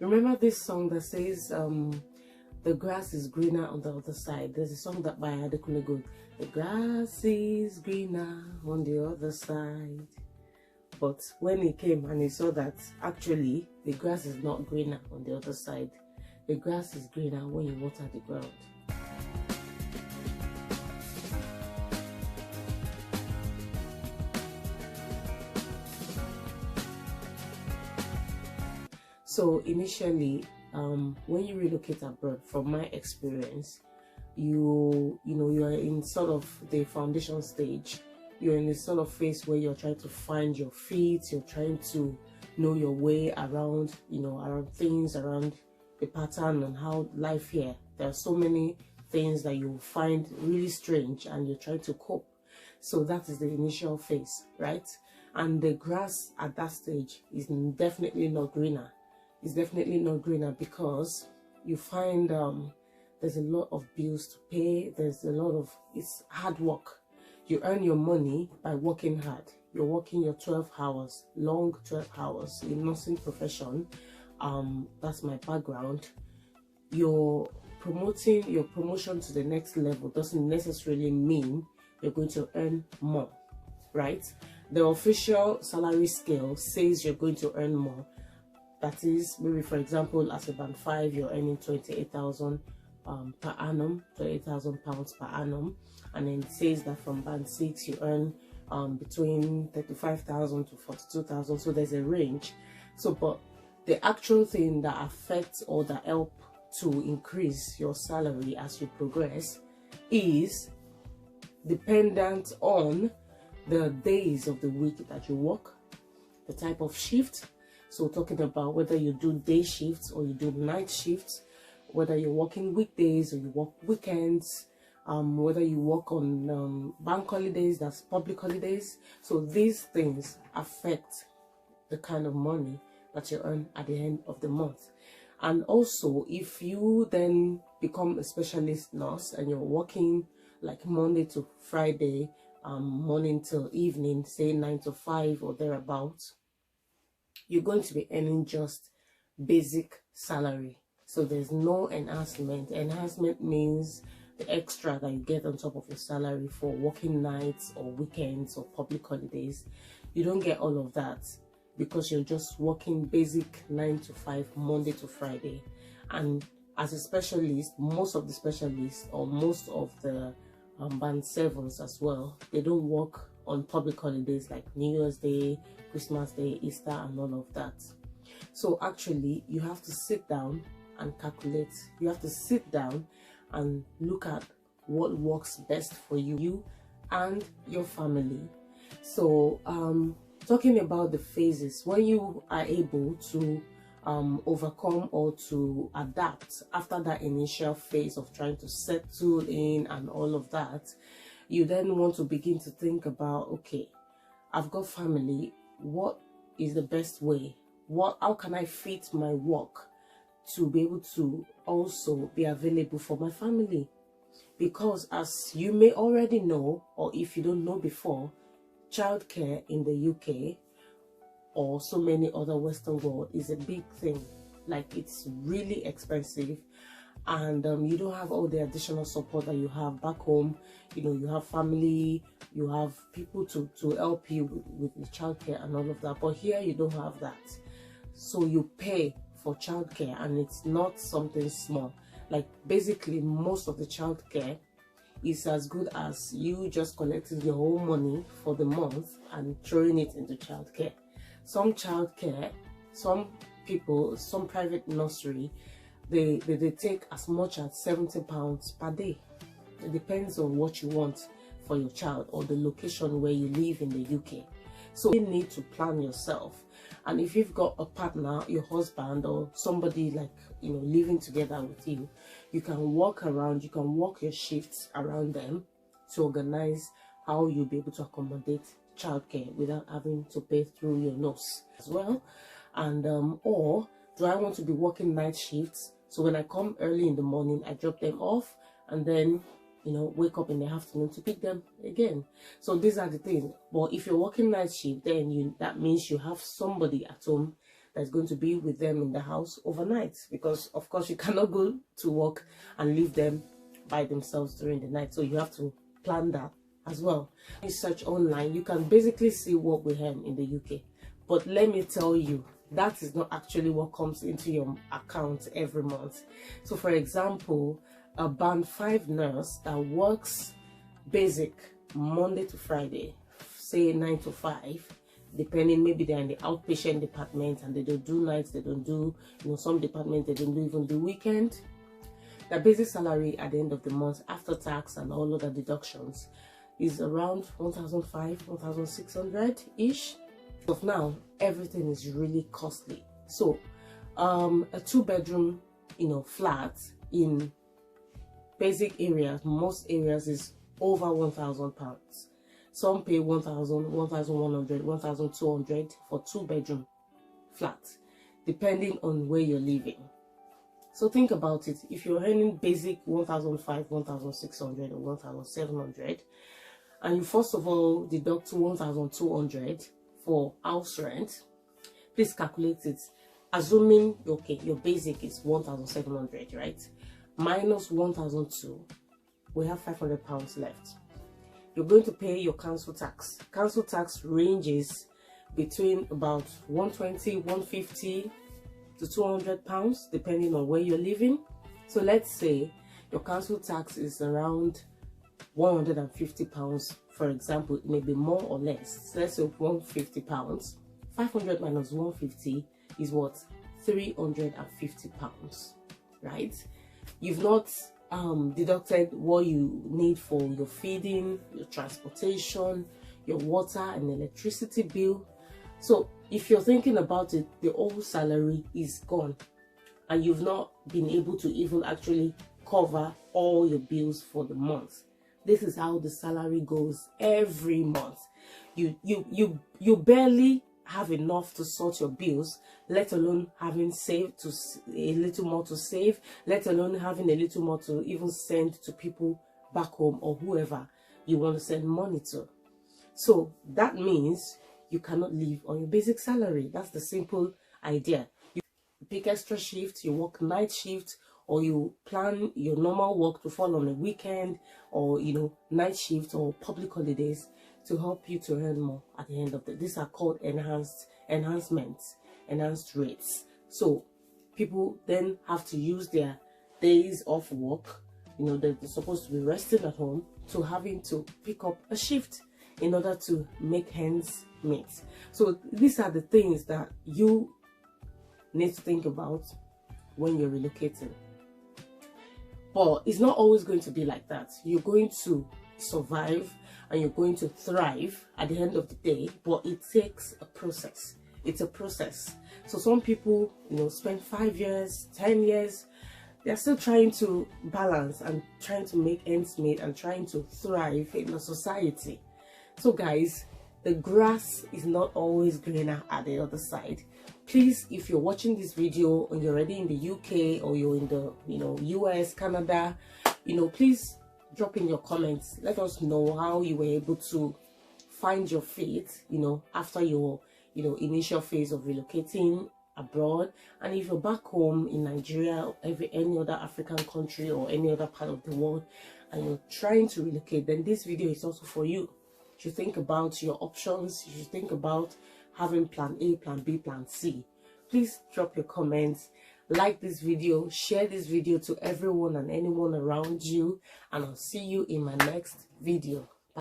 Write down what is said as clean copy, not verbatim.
Remember this song that says, the grass is greener on the other side? There's a song that by Adekunle goes, the grass is greener on the other side. But when he came and he saw that actually the grass is not greener on the other side, the grass is greener when you water the ground. So initially, when you relocate abroad, from my experience, you are in sort of the foundation stage. You're in a sort of phase where you're trying to find your feet. You're trying to know your way around, around things, around the pattern and how life here. There are so many things that you find really strange, and you're trying to cope. So that is the initial phase, right? And the grass at that stage is definitely not greener. It's definitely not greener because you find there's a lot of bills to pay. It's hard work. You earn your money by working hard. You're working your 12 hours, long 12 hours in nursing profession. That's my background. Your promotion to the next level doesn't necessarily mean you're going to earn more, right? The official salary scale says you're going to earn more. That is, maybe for example, as a band 5, you're earning 28,000 per annum, 28,000 pounds per annum, and then it says that from band 6 you earn between 35,000 to 42,000. So there's a range. So, but the actual thing that affects or that help to increase your salary as you progress is dependent on the days of the week that you work, the type of shift. So talking about whether you do day shifts or you do night shifts, whether you're working weekdays or you work weekends, whether you work on bank holidays, that's public holidays. So these things affect the kind of money that you earn at the end of the month. And also, if you then become a specialist nurse and you're working like Monday to Friday, morning till evening, say 9 to 5 or thereabouts, you're going to be earning just basic salary. So there's no enhancement. Enhancement means the extra that you get on top of your salary for working nights or weekends or public holidays. You don't get all of that because you're just working basic 9 to 5 Monday to Friday. And as a specialist, most of the specialists or most of the band 7s as well, they don't work on public holidays like New Year's Day, Christmas Day, Easter, and all of that. So actually, you have to sit down and calculate. You have to sit down and look at what works best for you and your family. So talking about the phases, when you are able to overcome or to adapt after that initial phase of trying to settle in and all of that, you then want to begin to think about, okay, I've got family. What is the best way? How can I fit my work to be able to also be available for my family? Because as you may already know, or if you don't know before, childcare in the UK or so many other Western world is a big thing. Like, it's really expensive, and you don't have all the additional support that you have back home. You have family, you have people to help you with the childcare and all of that. But here you don't have that. So you pay for childcare, and it's not something small. Like, basically most of the childcare is as good as you just collecting your whole money for the month and throwing it into childcare. Some childcare, some people, some private nursery, they take as much as £70 per day. It depends on what you want for your child or the location where you live in the UK. So you need to plan yourself. And if you've got a partner, your husband or somebody like, living together with you, you can walk around, you can walk your shifts around them to organize how you'll be able to accommodate childcare without having to pay through your nose as well. And or do I want to be working night shifts? So when I come early in the morning, I drop them off and then, wake up in the afternoon to pick them again. So these are the things. But if you're working night shift, then that means you have somebody at home that's going to be with them in the house overnight, because of course you cannot go to work and leave them by themselves during the night, so you have to plan that as well. You search online, you can basically see what we earn in the UK, but let me tell you, that is not actually what comes into your account every month. So for example, a band 5 nurse that works basic Monday to Friday, say 9 to 5, depending, maybe they're in the outpatient department and they don't do nights, they don't do, some departments they don't even do weekend. The basic salary at the end of the month, after tax and all other deductions, is around 1,500, 1,600 ish. Of now, everything is really costly. So a 2-bedroom flat in basic areas, most areas, is over £1,000. Some pay 1,000, 1,100, 1,200 for 2-bedroom flat, depending on where you're living. So think about it. If you're earning basic 1,500, 1,600 or 1,700, and you first of all deduct 1,200 for house rent, please calculate it. Assuming your basic is 1,700, right? Minus 1,200, we have £500 left. You're going to pay your council tax. Council tax ranges between about 120, 150 to £200, depending on where you're living. So let's say your council tax is around £150, for example. It may be more or less. So let's say £150. 500 minus 150 is what? £350, right? You've not deducted what you need for your feeding, your transportation, your water and electricity bill. So if you're thinking about it, the whole salary is gone, and you've not been able to even actually cover all your bills for the month. This is how the salary goes every month. You barely have enough to sort your bills, let alone having saved to a little more to save, let alone having a little more to even send to people back home or whoever you want to send money to. So that means you cannot live on your basic salary. That's the simple idea. You pick extra shift, you work night shift, or you plan your normal work to fall on a weekend, or night shift or public holidays, to help you to earn more at the end of the day. These are called enhanced rates. So people then have to use their days off work, they're supposed to be resting at home, to having to pick up a shift in order to make ends meet. So these are the things that you need to think about when you're relocating. But it's not always going to be like that. You're going to survive and you're going to thrive at the end of the day, but it takes a process. It's a process. So some people, spend 5 years, 10 years, they're still trying to balance and trying to make ends meet and trying to thrive in a society. So guys, the grass is not always greener at the other side. Please, if you're watching this video and you're already in the UK, or you're in the US, Canada, please drop in your comments. Let us know how you were able to find your feet, after your initial phase of relocating abroad. And if you're back home in Nigeria or any other African country or any other part of the world and you're trying to relocate, then this video is also for you. You should think about your options. You should think about having plan A, plan B, plan C. Please drop your comments, like this video, share this video to everyone and anyone around you, and I'll see you in my next video.